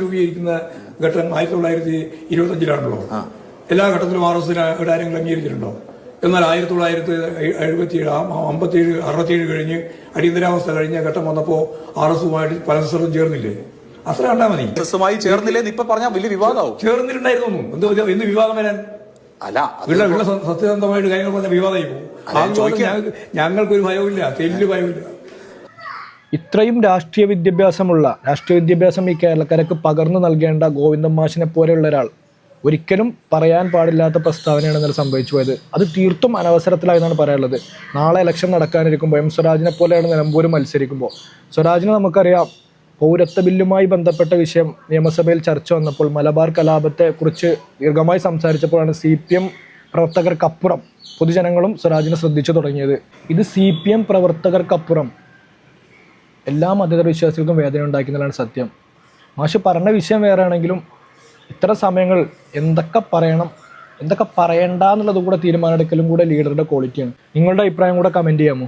രൂപീകരിക്കുന്ന ഘട്ടം 1925 എല്ലാ ഘട്ടത്തിലും RSന് കാര്യങ്ങൾ അംഗീകരിച്ചിട്ടുണ്ടോ? എന്നാൽ 1957 കഴിഞ്ഞ് അടിയന്തരാവസ്ഥ കഴിഞ്ഞ ഘട്ടം വന്നപ്പോൾ RSുമായിട്ട് പരസ്പരം ചേർന്നില്ലേ? അത്ര കണ്ടാ മതി. ചേർന്നില്ലേ ഇപ്പൊ പറഞ്ഞാൽ വലിയ വിവാദമാവും. ചേർന്നിട്ടുണ്ടായിരുന്നു. എന്ത് വിവാദം വരാൻ? അല്ല ഉള്ള സത്യസന്ധമായിട്ട് കാര്യങ്ങൾ പറഞ്ഞ വിവാദമായി പോകും. ഞങ്ങൾക്കൊരു ഭയവുമില്ല, തെല്ല് ഭയമില്ല. ഇത്രയും രാഷ്ട്രീയ വിദ്യാഭ്യാസം ഈ കേരളക്കാർക്ക് പകർന്നു നൽകേണ്ട ഗോവിന്ദൻ മാഷിനെ പോലെയുള്ള ഒരാൾ ഒരിക്കലും പറയാൻ പാടില്ലാത്ത പ്രസ്താവനയാണ് ഇന്നലെ സംഭവിച്ചു പോയത്. അത് തീർത്തും അനവസരത്തിലായെന്നാണ് പറയാനുള്ളത്. നാളെ ഇലക്ഷൻ നടക്കാനിരിക്കുമ്പോൾ സ്വരാജിനെ പോലെയാണ് നിലമ്പൂർ മത്സരിക്കുമ്പോൾ, സ്വരാജിനെ നമുക്കറിയാം പൗരത്വ ബില്ലുമായി ബന്ധപ്പെട്ട വിഷയം നിയമസഭയിൽ ചർച്ച വന്നപ്പോൾ മലബാർ കലാപത്തെക്കുറിച്ച് ദീർഘമായി സംസാരിച്ചപ്പോഴാണ് CPM പ്രവർത്തകർക്കപ്പുറം പൊതുജനങ്ങളും സ്വരാജിനെ ശ്രദ്ധിച്ചു തുടങ്ങിയത്. ഇത് CPM പ്രവർത്തകർക്കപ്പുറം എല്ലാ മതേതര വിശ്വാസികൾക്കും വേദന ഉണ്ടാക്കുന്നതാണ് സത്യം. മാഷ് പറഞ്ഞ വിഷയം വേറെ ആണെങ്കിലും ഇത്തരം സമയങ്ങൾ എന്തൊക്കെ പറയണം എന്തൊക്കെ പറയണ്ട എന്നുള്ളത് കൂടെ തീരുമാനമെടുക്കലും കൂടെ ലീഡറുടെ ക്വാളിറ്റിയാണ്. നിങ്ങളുടെ അഭിപ്രായം കൂടെ കമൻറ്റ് ചെയ്യാമോ?